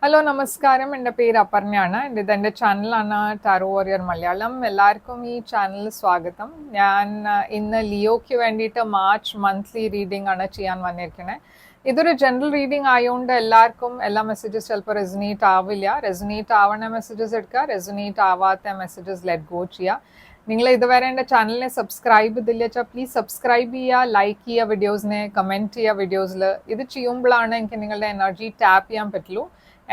Hello നമസ്കാരം, എൻ്റെ പേര് അപർണയാണ്. ഇതെൻ്റെ ചാനലാണ് ടാരോ വാരിയർ മലയാളം. എല്ലാവർക്കും ഈ ചാനലിൽ സ്വാഗതം. ഞാൻ ഇന്ന് ലിയോയ്ക്ക് വേണ്ടിയിട്ട് മാർച്ച് മന്ത്ലി റീഡിംഗ് ആണ് ചെയ്യാൻ വന്നിരിക്കുന്നത്. ഇതൊരു ജനറൽ റീഡിംഗ് ആയതുകൊണ്ട് എല്ലാവർക്കും എല്ലാ മെസ്സേജസ് ചിലപ്പോൾ റെസനേറ്റ് ആവില്ല. റെസനേറ്റ് ആവണ മെസ്സേജസ് എടുക്കുക, റെസനേറ്റ് ആവാത്ത മെസ്സേജസ് ലെറ്റ് ഗോ ചെയ്യുക. നിങ്ങൾ ഇതുവരെ എൻ്റെ ചാനലിനെ സബ്സ്ക്രൈബ് ചെയ്തില്ല വെച്ചാൽ പ്ലീസ് സബ്സ്ക്രൈബ് ചെയ്യുക, ലൈക്ക് ചെയ്യുക വീഡിയോസിനെ, കമൻറ്റ് ചെയ്യുക വീഡിയോസിൽ. ഇത് ചെയ്യുമ്പോഴാണ് എനിക്ക് നിങ്ങളുടെ എനർജി ടാപ്പ് ചെയ്യാൻ പറ്റുള്ളൂ.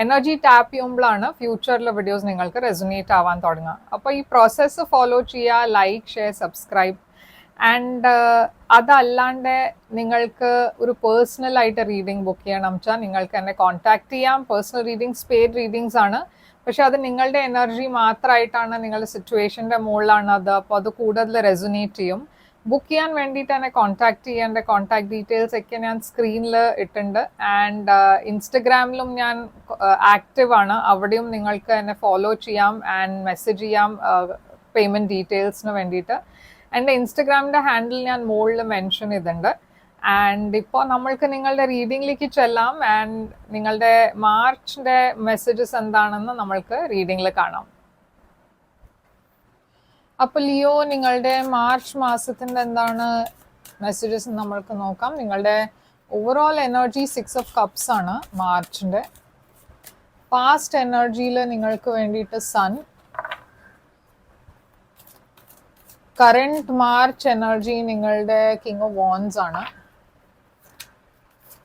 എനർജി ടാപ്പ് ചെയ്യുമ്പോഴാണ് ഫ്യൂച്ചറിലെ വീഡിയോസ് നിങ്ങൾക്ക് റെസൊനേറ്റ് ആവാൻ തുടങ്ങുക. അപ്പോൾ ഈ പ്രോസസ്സ് ഫോളോ ചെയ്യുക, ലൈക്ക്, ഷെയർ, സബ്സ്ക്രൈബ്. ആൻഡ് അതല്ലാണ്ട് നിങ്ങൾക്ക് ഒരു പേഴ്സണൽ ആയിട്ട് റീഡിംഗ് ബുക്ക് ചെയ്യണം വെച്ചാൽ നിങ്ങൾക്ക് എന്നെ കോൺടാക്ട് ചെയ്യാം. പേഴ്സണൽ റീഡിങ്സ് പെയ്ഡ് റീഡിങ്സ് ആണ്, പക്ഷെ അത് നിങ്ങളുടെ എനർജി മാത്രമായിട്ടാണ്, നിങ്ങളുടെ സിറ്റുവേഷൻ്റെ മുകളിലാണ് അത്. അപ്പോൾ അത് കൂടുതൽ റെസൊനേറ്റ് ചെയ്യും. ബുക്ക് ചെയ്യാൻ വേണ്ടിയിട്ട് എന്നെ കോൺടാക്ട് ചെയ്യേണ്ട കോൺടാക്ട് ഡീറ്റെയിൽസ് ഒക്കെ ഞാൻ സ്ക്രീനിൽ ഇട്ടുണ്ട്. ആൻഡ് ഇൻസ്റ്റഗ്രാമിലും ഞാൻ ആക്റ്റീവ് ആണ്, അവിടെയും നിങ്ങൾക്ക് എന്നെ ഫോളോ ചെയ്യാം ആൻഡ് മെസ്സേജ് ചെയ്യാം പേയ്മെൻറ്റ് ഡീറ്റെയിൽസിന് വേണ്ടിയിട്ട്. എൻ്റെ ഇൻസ്റ്റഗ്രാമിൻ്റെ ഹാൻഡിൽ ഞാൻ മുകളിൽ മെൻഷൻ ചെയ്തിട്ടുണ്ട്. ആൻഡ് ഇപ്പോൾ നമ്മൾക്ക് നിങ്ങളുടെ റീഡിങ്ങിലേക്ക് ചെല്ലാം. ആൻഡ് നിങ്ങളുടെ മാർച്ചിൻ്റെ മെസ്സേജസ് എന്താണെന്ന് നമ്മൾക്ക് റീഡിങ്ങിൽ കാണാം. അപ്പോൾ ലിയോ, നിങ്ങളുടെ മാർച്ച് മാസത്തിൻ്റെ എന്താണ് മെസ്സേജസ് നമ്മൾക്ക് നോക്കാം. നിങ്ങളുടെ ഓവറോൾ എനർജി 6 ഓഫ് കപ്സ് ആണ് മാർച്ചിൻ്റെ. പാസ്റ്റ് എനർജിയിൽ നിങ്ങൾക്ക് വേണ്ടിയിട്ട് സൺ. കറണ്ട് മാർച്ച് എനർജി നിങ്ങളുടെ കിങ് ഓഫ് വാൻഡ്സ് ആണ്.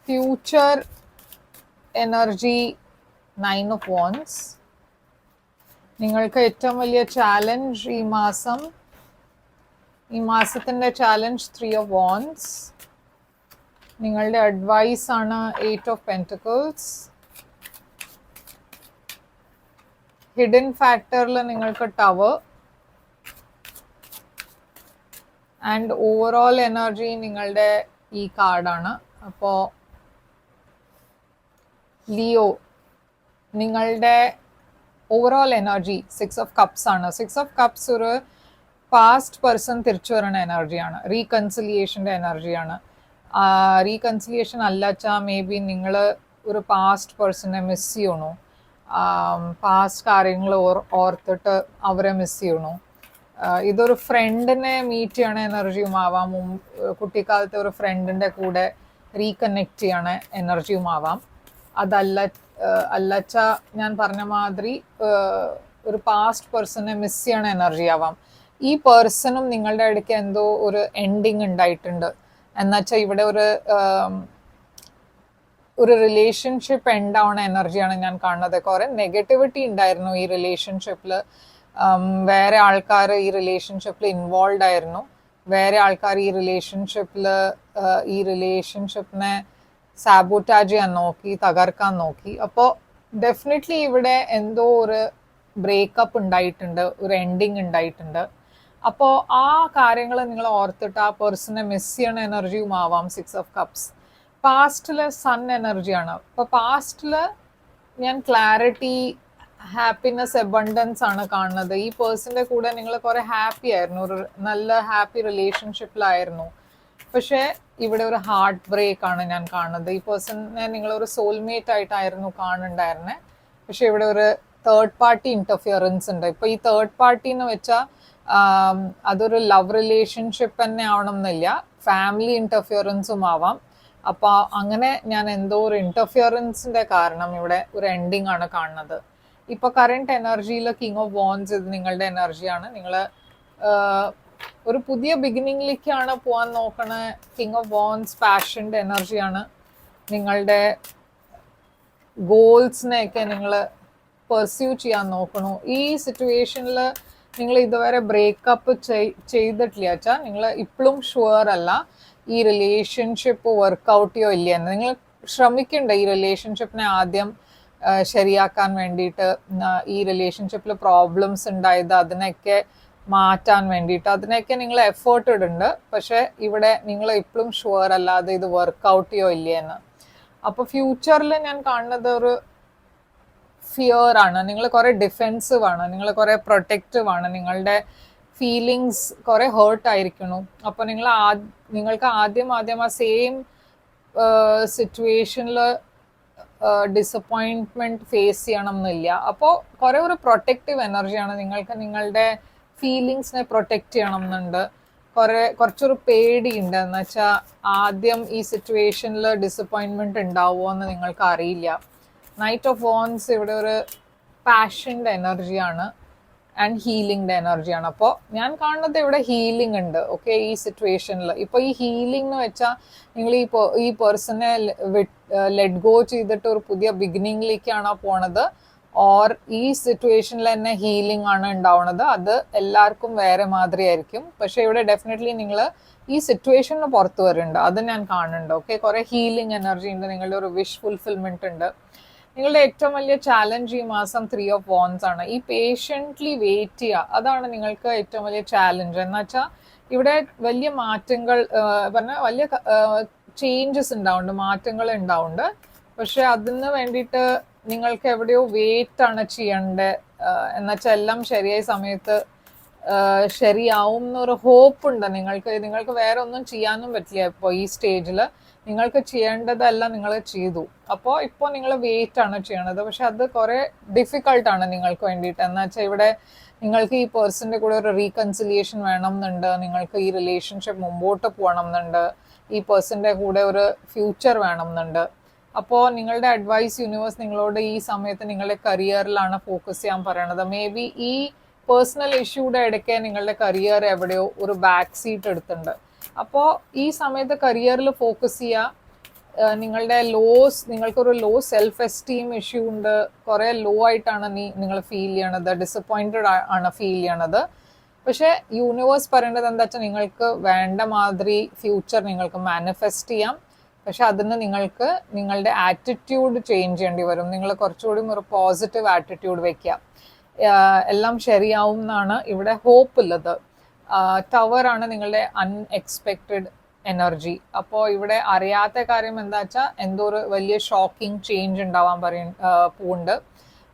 Future energy 9 of wands. നിങ്ങൾക്ക് ഏറ്റവും വലിയ ചാലഞ്ച് ഈ മാസത്തിൻ്റെ ചാലഞ്ച് 3 ഓഫ് വാൻഡ്സ്. നിങ്ങളുടെ അഡ്വൈസ് ആണ് 8 ഓഫ് പെൻറ്റക്കിൾസ്. ഹിഡൻ ഫാക്ടറിൽ നിങ്ങൾക്ക് ടവർ. ആൻഡ് ഓവറോൾ എനർജി നിങ്ങളുടെ ഈ കാർഡാണ്. അപ്പോൾ ലിയോ, നിങ്ങളുടെ ഓവറോൾ എനർജി 6 ഓഫ് കപ്സ് ആണ്. 6 ഓഫ് കപ്സ് ഒരു പാസ്റ്റ് പേഴ്സൺ തിരിച്ചു വരുന്ന എനർജിയാണ്, റീകൺസിലിയേഷൻ്റെ എനർജിയാണ്. റീകൺസിലിയേഷൻ അല്ല വെച്ചാൽ മേ ബി നിങ്ങൾ ഒരു പാസ്റ്റ് പേഴ്സണെ മിസ് ചെയ്യണു, പാസ്റ്റ് കാര്യങ്ങൾ ഓർത്തിട്ട് അവരെ മിസ് ചെയ്യണു. ഇതൊരു ഫ്രണ്ടിനെ മീറ്റ് ചെയ്യണ എനർജിയും ആവാം, കുട്ടിക്കാലത്തെ ഒരു ഫ്രണ്ടിൻ്റെ കൂടെ റീകണക്ട് ചെയ്യണ എനർജിയും ആവാം. അല്ലച്ച ഞാൻ പറഞ്ഞ മാതിരി ഒരു പാസ്റ്റ് പേഴ്സണെ മിസ് ചെയ്യണ എനർജി ആവാം. ഈ പേഴ്സണും നിങ്ങളുടെ ഇടയ്ക്ക് എന്തോ ഒരു എൻഡിങ് ഉണ്ടായിട്ടുണ്ട് എന്നുവെച്ചാൽ ഇവിടെ ഒരു റിലേഷൻഷിപ്പ് എൻഡ് ആവണ എനർജിയാണ് ഞാൻ കാണുന്നത്. കുറെ നെഗറ്റിവിറ്റി ഉണ്ടായിരുന്നു ഈ റിലേഷൻഷിപ്പിൽ. വേറെ ആൾക്കാർ ഈ റിലേഷൻഷിപ്പിൽ ഇൻവോൾവ് ആയിരുന്നു. വേറെ ആൾക്കാർ ഈ റിലേഷൻഷിപ്പിനെ സാബോട്ടാജ് ചെയ്യാൻ നോക്കി, തകർക്കാൻ നോക്കി. അപ്പോൾ ഡെഫിനറ്റ്ലി ഇവിടെ എന്തോ ഒരു ബ്രേക്കപ്പ് ഉണ്ടായിട്ടുണ്ട്, ഒരു എൻഡിങ് ഉണ്ടായിട്ടുണ്ട്. അപ്പോൾ ആ കാര്യങ്ങൾ നിങ്ങൾ ഓർത്തിട്ട് ആ പേഴ്സണെ മിസ് ചെയ്യണ എനർജിയും ആവാം 6 ഓഫ് കപ്സ്. പാസ്റ്റിൽ സൺ എനർജിയാണ്. അപ്പോൾ പാസ്റ്റിൽ ഞാൻ ക്ലാരിറ്റി, ഹാപ്പിനെസ്, അബണ്ടൻസ് ആണ് കാണുന്നത്. ഈ പേഴ്സൻ്റെ കൂടെ നിങ്ങൾ കുറേ ഹാപ്പി ആയിരുന്നു, ഒരു നല്ല ഹാപ്പി റിലേഷൻഷിപ്പിലായിരുന്നു. പക്ഷേ ഇവിടെ ഒരു ഹാർട്ട് ബ്രേക്ക് ആണ് ഞാൻ കാണുന്നത്. ഈ പേഴ്സണിനെ നിങ്ങളൊരു സോൾമേറ്റ് ആയിട്ടായിരുന്നു കാണുന്നുണ്ടായിരുന്നത്. പക്ഷെ ഇവിടെ ഒരു തേർഡ് പാർട്ടി ഇൻ്റർഫിയറൻസ് ഉണ്ട്. ഇപ്പോൾ ഈ തേർഡ് പാർട്ടി എന്ന് വെച്ചാൽ അതൊരു ലവ് റിലേഷൻഷിപ്പ് തന്നെ ആവണം എന്നില്ല, ഫാമിലി ഇൻ്റർഫിയറൻസും ആവാം. അപ്പോൾ അങ്ങനെ ഞാൻ എന്തോ ഒരു ഇൻ്റർഫിയറൻസിൻ്റെ കാരണം ഇവിടെ ഒരു എൻഡിങ് ആണ് കാണുന്നത്. ഇപ്പോൾ കറണ്ട് എനർജിയിൽ കിങ് ഓഫ് വാൻഡ്സ് ഇത് നിങ്ങളുടെ എനർജിയാണ്. നിങ്ങൾ ഒരു പുതിയ ബിഗിനിങ്ങിലേക്കാണ് പോകാൻ നോക്കണ. കിങ് ഓഫ് വാൻഡ്സ് പാഷൻ്റെ എനർജിയാണ്. നിങ്ങളുടെ ഗോൾസിനെയൊക്കെ നിങ്ങൾ പെർസ്യൂ ചെയ്യാൻ നോക്കണു. ഈ സിറ്റുവേഷനിൽ നിങ്ങൾ ഇതുവരെ ബ്രേക്കപ്പ് ചെയ്തിട്ടില്ല വെച്ചാൽ നിങ്ങൾ ഇപ്പോഴും ഷുവർ അല്ല ഈ റിലേഷൻഷിപ്പ് വർക്കൗട്ട് ചെയ്യോ ഇല്ലയെന്ന്. നിങ്ങൾ ശ്രമിക്കണ്ട ഈ റിലേഷൻഷിപ്പിനെ ആദ്യം ശരിയാക്കാൻ വേണ്ടിയിട്ട്. ഈ റിലേഷൻഷിപ്പിൽ പ്രോബ്ലംസ് ഉണ്ടായത് അതിനൊക്കെ മാറ്റാൻ വേണ്ടിയിട്ട് അതിനൊക്കെ നിങ്ങൾ എഫേർട്ട് ഇടുന്നുണ്ട്. പക്ഷെ ഇവിടെ നിങ്ങൾ ഇപ്പോഴും ഷുവർ അല്ലാതെ ഇത് വർക്കൗട്ട് ചെയ്യോ ഇല്ലയെന്ന്. അപ്പോൾ ഫ്യൂച്ചറിൽ ഞാൻ കാണുന്നത് ഒരു ഫിയർ ആണ്. നിങ്ങൾ കുറേ ഡിഫെൻസീവ് ആണ്, നിങ്ങൾ കുറേ പ്രൊട്ടക്റ്റീവ് ആണ്, നിങ്ങളുടെ ഫീലിങ്സ് കുറേ ഹേർട്ട് ആയിരിക്കണം. അപ്പോൾ നിങ്ങൾക്ക് ആദ്യം ആ സെയിം സിറ്റുവേഷനിൽ ഡിസപ്പോയിൻറ്റ്മെൻറ്റ് ഫേസ് ചെയ്യണം എന്നില്ല. അപ്പോൾ കുറേ ഒരു പ്രൊട്ടക്റ്റീവ് എനർജിയാണ് നിങ്ങൾക്ക് നിങ്ങളുടെ ഫീലിങ്സിനെ പ്രൊട്ടക്റ്റ് ചെയ്യണം എന്നുണ്ട്. കുറച്ചൊരു പേടിയുണ്ട്. എന്ന് വെച്ചാൽ ആദ്യം ഈ സിറ്റുവേഷനിൽ ഡിസപ്പോയിൻറ്റ്മെൻറ്റ് ഉണ്ടാവുമോ എന്ന് നിങ്ങൾക്ക് അറിയില്ല. നൈറ്റ് ഓഫ് വോൺസ് ഇവിടെ ഒരു പാഷൻ്റെ എനർജിയാണ് ആൻഡ് ഹീലിംഗിൻ്റെ എനർജിയാണ്. അപ്പോൾ ഞാൻ കാണുന്നത് ഇവിടെ ഹീലിംഗ് ഉണ്ട്. ഓക്കെ, ഈ സിറ്റുവേഷനിൽ ഇപ്പോൾ ഈ ഹീലിംഗ് എന്ന് വെച്ചാൽ നിങ്ങൾ ഈ പേഴ്സണെ ലെറ്റ് ഗോ ചെയ്തിട്ട് ഒരു പുതിയ ബിഗിനിങ്ങിലേക്കാണോ പോണത്, ഓർ ഈ സിറ്റുവേഷനിൽ തന്നെ ഹീലിംഗ് ആണ് ഉണ്ടാവുന്നത്. അത് എല്ലാവർക്കും വേറെ മാതിരി ആയിരിക്കും. പക്ഷേ ഇവിടെ ഡെഫിനറ്റ്ലി നിങ്ങൾ ഈ സിറ്റുവേഷനിൽ പുറത്ത് വരുന്നുണ്ട്, അത് ഞാൻ കാണുന്നുണ്ട്. ഓക്കെ, കുറേ ഹീലിംഗ് എനർജി ഉണ്ട്, നിങ്ങളുടെ ഒരു വിഷ് ഫുൾഫിൽമെന്റ് ഉണ്ട്. നിങ്ങളുടെ ഏറ്റവും വലിയ ചാലഞ്ച് ഈ മാസം 3 ഓഫ് വോൺസ് ആണ്. ഈ പേഷ്യൻ്റ്ലി വെയിറ്റ് ചെയ്യുക, അതാണ് നിങ്ങൾക്ക് ഏറ്റവും വലിയ ചാലഞ്ച്. എന്ന് വെച്ചാൽ ഇവിടെ വലിയ മാറ്റങ്ങൾ പറഞ്ഞാൽ വലിയ ചേഞ്ചസ് ഉണ്ടാവുന്നുണ്ട്, മാറ്റങ്ങൾ ഉണ്ടാവുന്നുണ്ട്. പക്ഷെ അതിന് വേണ്ടിയിട്ട് നിങ്ങൾക്ക് എവിടെയോ വെയിറ്റ് ആണ് ചെയ്യേണ്ടത്. എന്നുവെച്ചാൽ എല്ലാം ശരിയായ സമയത്ത് ശരിയാവും എന്നൊരു ഹോപ്പ് ഉണ്ട് നിങ്ങൾക്ക് വേറെ ഒന്നും ചെയ്യാനും പറ്റില്ല. ഇപ്പോൾ ഈ സ്റ്റേജിൽ നിങ്ങൾക്ക് ചെയ്യേണ്ടതെല്ലാം നിങ്ങൾ ചെയ്തു. അപ്പോൾ ഇപ്പോൾ നിങ്ങൾ വെയിറ്റ് ആണ് ചെയ്യണത്. പക്ഷെ അത് കുറേ ഡിഫിക്കൾട്ടാണ് നിങ്ങൾക്ക് വേണ്ടിയിട്ട്. എന്ന് വെച്ചാൽ ഇവിടെ നിങ്ങൾക്ക് ഈ പേഴ്സൻ്റെ കൂടെ ഒരു റീകൺസിലിയേഷൻ വേണം എന്നുണ്ട്, നിങ്ങൾക്ക് ഈ റിലേഷൻഷിപ്പ് മുമ്പോട്ട് പോകണം എന്നുണ്ട്, ഈ പേഴ്സൻ്റെ കൂടെ ഒരു ഫ്യൂച്ചർ വേണം എന്നുണ്ട്. അപ്പോൾ നിങ്ങളുടെ അഡ്വൈസ് യൂണിവേഴ്സ് നിങ്ങളോട് ഈ സമയത്ത് നിങ്ങളുടെ കരിയറിലാണ് ഫോക്കസ് ചെയ്യാൻ പറയണത്. മേ ബി ഈ പേഴ്സണൽ ഇഷ്യൂടെ ഇടയ്ക്ക് നിങ്ങളുടെ കരിയർ എവിടെയോ ഒരു ബാക്ക് സീറ്റ് എടുത്തിട്ടുണ്ട്. അപ്പോൾ ഈ സമയത്ത് കരിയറിൽ ഫോക്കസ് ചെയ്യുക. നിങ്ങളുടെ നിങ്ങൾക്കൊരു ലോ സെൽഫ് എസ്റ്റീം ഇഷ്യൂ ഉണ്ട്, കുറേ ലോ ആയിട്ടാണ് നിങ്ങൾ ഫീൽ ചെയ്യണത്, ഡിസപ്പോയിൻറ്റഡ് ആണ് ഫീൽ ചെയ്യണത്. പക്ഷേ യൂണിവേഴ്സ് പറയേണ്ടത് എന്താ വെച്ചാൽ നിങ്ങൾക്ക് വേണ്ട മാതിരി ഫ്യൂച്ചർ നിങ്ങൾക്ക് മാനിഫെസ്റ്റ് ചെയ്യാം. പക്ഷെ അതിന് നിങ്ങൾക്ക് നിങ്ങളുടെ ആറ്റിറ്റ്യൂഡ് ചേഞ്ച് ചെയ്യേണ്ടി വരും. നിങ്ങൾ കുറച്ചുകൂടി ഒരു പോസിറ്റീവ് ആറ്റിറ്റ്യൂഡ് വെക്കുക. എല്ലാം ശരിയാവും എന്നാണ് ഇവിടെ ഹോപ്പ് ഉള്ളത്. ടവറാണ് നിങ്ങളുടെ അൺഎക്സ്പെക്റ്റഡ് എനർജി. അപ്പോൾ ഇവിടെ അറിയാത്ത കാര്യം എന്താ വെച്ചാൽ എന്തോ ഒരു വലിയ ഷോക്കിംഗ് ചേഞ്ച് ഉണ്ടാവാൻ പോകുന്നുണ്ട്.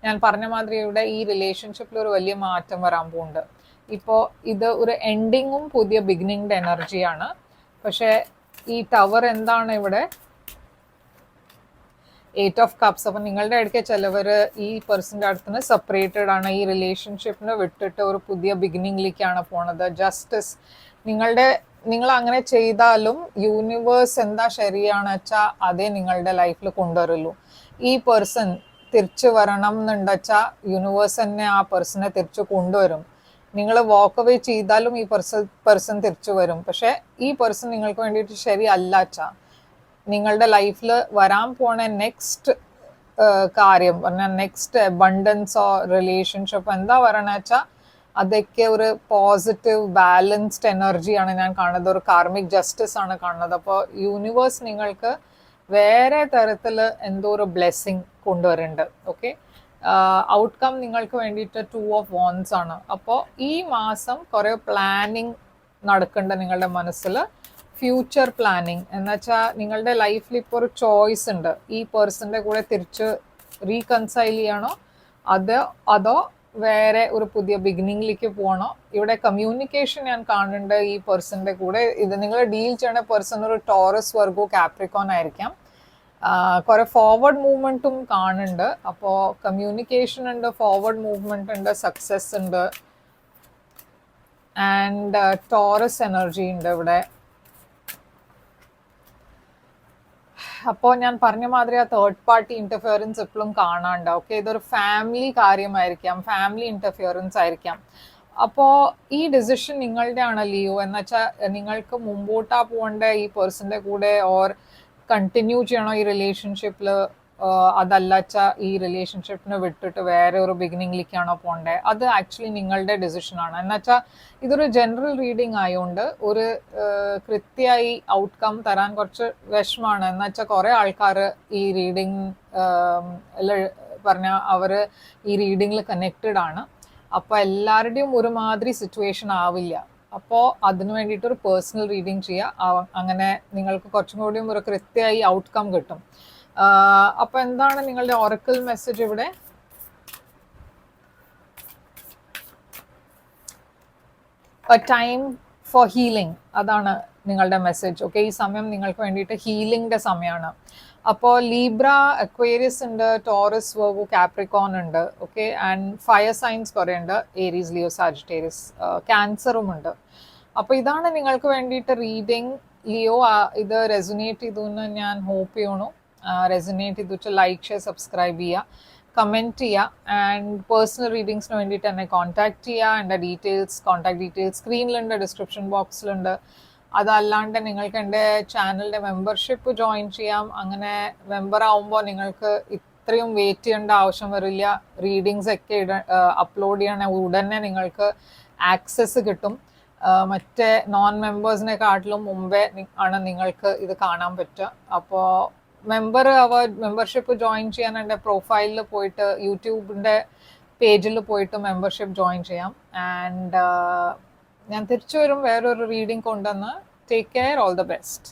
ഞാൻ പറഞ്ഞ മാതിരി ഇവിടെ ഈ റിലേഷൻഷിപ്പിൽ ഒരു വലിയ മാറ്റം വരാൻ പോകുന്നുണ്ട്. ഇപ്പോൾ ഇത് ഒരു എൻഡിങ്ങും പുതിയ ബിഗിനിങ്ങിൻ്റെ എനർജിയാണ്. പക്ഷേ ഈ ടവർ എന്താണ് ഇവിടെ? 8 ഓഫ് കപ്സ്. അപ്പം നിങ്ങളുടെ ഇടയ്ക്ക് ചിലവർ ഈ പേഴ്സൻ്റെ അടുത്തുനിന്ന് സെപ്പറേറ്റഡ് ആണ്, ഈ റിലേഷൻഷിപ്പിന് വിട്ടിട്ട് ഒരു പുതിയ ബിഗിനിങ്ങിലേക്കാണ് പോണത്. ജസ്റ്റിസ് നിങ്ങൾ അങ്ങനെ ചെയ്താലും യൂണിവേഴ്സ് എന്താ ശരിയാണെന്ന് വെച്ചാൽ അതേ നിങ്ങളുടെ ലൈഫിൽ കൊണ്ടുവരുള്ളൂ. ഈ പേഴ്സൺ തിരിച്ചു വരണം എന്നുണ്ടെച്ചാൽ യൂണിവേഴ്സ് തന്നെ ആ പേഴ്സണെ തിരിച്ചു കൊണ്ടുവരും. നിങ്ങൾ വാക്ക് അവേ ചെയ്താലും ഈ പേഴ്സൺ തിരിച്ചു വരും. പക്ഷെ ഈ പേഴ്സൺ നിങ്ങൾക്ക് വേണ്ടിയിട്ട് ശരിയല്ല വെച്ചാൽ നിങ്ങളുടെ ലൈഫിൽ വരാൻ പോണ നെക്സ്റ്റ് കാര്യം പറഞ്ഞാൽ നെക്സ്റ്റ് അബണ്ടൻസ് ഓർ റിലേഷൻഷിപ്പ് എന്താ പറയണ വെച്ചാൽ അതൊക്കെ ഒരു പോസിറ്റീവ് ബാലൻസ്ഡ് എനർജിയാണ് ഞാൻ കാണുന്നത്. ഒരു കാർമിക് ജസ്റ്റിസ് ആണ് കാണുന്നത്. അപ്പോൾ യൂണിവേഴ്സ് നിങ്ങൾക്ക് വേറെ തരത്തിൽ എന്തോ ഒരു ബ്ലെസ്സിങ് കൊണ്ടുവരുന്നുണ്ട്. ഓക്കെ, ഔട്ട്കം നിങ്ങൾക്ക് വേണ്ടിയിട്ട് 2 ഓഫ് വോൺസ് ആണ്. അപ്പോൾ ഈ മാസം കുറേ പ്ലാനിങ് നടക്കുന്നുണ്ട് നിങ്ങളുടെ മനസ്സിൽ. ഫ്യൂച്ചർ പ്ലാനിങ് എന്ന് വെച്ചാൽ നിങ്ങളുടെ ലൈഫിൽ ഇപ്പോൾ ഒരു ചോയ്സ് ഉണ്ട്. ഈ പേഴ്സൻ്റെ കൂടെ തിരിച്ച് റീകൺസൈൽ ചെയ്യണോ അതോ വേറെ ഒരു പുതിയ ബിഗിനിങ്ങിലേക്ക് പോകണോ? ഇവിടെ കമ്മ്യൂണിക്കേഷൻ ഞാൻ കാണുന്നുണ്ട് ഈ പേഴ്സൻ്റെ കൂടെ. ഇത് നിങ്ങൾ ഡീൽ ചെയ്യണ പേഴ്സൺ ഒരു ടോറസ്, വെർഗോ, കാപ്രിക്കോൺ ആയിരിക്കാം. കുറേ ഫോർവേഡ് മൂവ്മെൻറ്റും കാണുന്നുണ്ട്. അപ്പോൾ കമ്മ്യൂണിക്കേഷൻ ഉണ്ട്, ഫോർവേഡ് മൂവ്മെൻറ്റ് ഉണ്ട്, സക്സസ് ഉണ്ട്, ആൻഡ് ടോറസ് എനർജി ഉണ്ട് ഇവിടെ. അപ്പോൾ ഞാൻ പറഞ്ഞ മാതിരി ആ തേർഡ് പാർട്ടി ഇൻ്റർഫിയറൻസ് എപ്പോഴും കാണാണ്ട്. ഓക്കെ, ഇതൊരു ഫാമിലി കാര്യമായിരിക്കാം, ഫാമിലി ഇൻ്റർഫിയറൻസ് ആയിരിക്കാം. അപ്പോൾ ഈ ഡിസിഷൻ നിങ്ങളുടെ ആണ് ലിയോ. എന്ന് വെച്ചാൽ നിങ്ങൾക്ക് മുമ്പോട്ടാ പോകേണ്ട ഈ പേഴ്സൻ്റെ കൂടെ ഓർ കണ്ടിന്യൂ ചെയ്യണോ ഈ റിലേഷൻഷിപ്പിൽ, അതല്ല വെച്ചാൽ ഈ റിലേഷൻഷിപ്പിനെ വിട്ടിട്ട് വേറെ ഒരു ബിഗിനിങ്ങിലേക്കാണോ പോകേണ്ടത്, അത് ആക്ച്വലി നിങ്ങളുടെ ഡിസിഷനാണ്. എന്നുവെച്ചാൽ ഇതൊരു ജനറൽ റീഡിങ് ആയതുകൊണ്ട് ഒരു കൃത്യമായി ഔട്ട്കം തരാൻ കുറച്ച് വിഷമമാണ്. എന്നുവെച്ചാൽ കുറേ ആൾക്കാർ ഈ റീഡിങ് പറഞ്ഞാൽ അവർ ഈ റീഡിങ്ങിൽ കണക്റ്റഡ് ആണ്. അപ്പോൾ എല്ലാവരുടെയും ഒരുമാതിരി സിറ്റുവേഷൻ ആവില്ല. അപ്പോൾ അതിന് വേണ്ടിയിട്ടൊരു പേഴ്സണൽ റീഡിങ് ചെയ്യുക. അങ്ങനെ നിങ്ങൾക്ക് കുറച്ചും കൂടിയും ഒരു കൃത്യമായി ഔട്ട്കം കിട്ടും. അപ്പോൾ എന്താണ് നിങ്ങളുടെ ഒറക്കിൾ മെസ്സേജ് ഇവിടെ? എ ടൈം ഫോർ ഹീലിംഗ്, അതാണ് നിങ്ങളുടെ മെസ്സേജ്. ഓക്കെ, ഈ സമയം നിങ്ങൾക്ക് വേണ്ടിയിട്ട് ഹീലിംഗിൻ്റെ സമയമാണ്. അപ്പോൾ ലീബ്ര, അക്വേറിയസ് ഉണ്ട്, ടോറസ്, വെർവോ, കാപ്രിക്കോൺ ഉണ്ട്. ഓക്കെ, ആൻഡ് ഫയർ സൈൻസ് കുറേ ഉണ്ട്, ഏരീസ്, ലിയോ, സാജിറ്റേറിയസ്, ക്യാൻസറും ഉണ്ട്. അപ്പോൾ ഇതാണ് നിങ്ങൾക്ക് വേണ്ടിയിട്ട് റീഡിങ്. ലിയോ, ഇത് റെസൊനേറ്റ് ചെയ്തു എന്ന് ഞാൻ ഹോപ്പ് ചെയ്യണു. റെസൊനേറ്റ് ചെയ്തിട്ട് ലൈക്ക്, ഷെയർ, സബ്സ്ക്രൈബ് ചെയ്യുക, കമൻറ്റ് ചെയ്യുക. ആൻഡ് പേഴ്സണൽ റീഡിങ്സിന് വേണ്ടിയിട്ട് എന്നെ കോൺടാക്ട് ചെയ്യുക. എൻ്റെ കോൺടാക്ട് ഡീറ്റെയിൽസ് സ്ക്രീനിലുണ്ട്, ഡിസ്ക്രിപ്ഷൻ ബോക്സിലുണ്ട്. അതല്ലാണ്ട് നിങ്ങൾക്ക് എൻ്റെ ചാനലിൻ്റെ മെമ്പർഷിപ്പ് ജോയിൻ ചെയ്യാം. അങ്ങനെ മെമ്പർ ആവുമ്പോൾ നിങ്ങൾക്ക് ഇത്രയും വെയിറ്റ് ചെയ്യേണ്ട ആവശ്യം വരില്ല. റീഡിങ്സ് ഒക്കെ അപ്ലോഡ് ചെയ്യണ ഉടനെ നിങ്ങൾക്ക് ആക്സസ് കിട്ടും. മറ്റേ നോൺ മെമ്പേഴ്സിനെക്കാട്ടിലും മുമ്പേ ആണ് നിങ്ങൾക്ക് ഇത് കാണാൻ പറ്റുക. അപ്പോൾ മെമ്പർഷിപ്പ് ജോയിൻ ചെയ്യാൻ എൻ്റെ പ്രൊഫൈലിൽ പോയിട്ട് യൂട്യൂബിൻ്റെ പേജിൽ പോയിട്ട് മെമ്പർഷിപ്പ് ജോയിൻ ചെയ്യാം. ആൻഡ് ഞാൻ തിരിച്ചു വരും വേറൊരു റീഡിംഗ് കൊണ്ടുവന്ന്. Take care, all the best.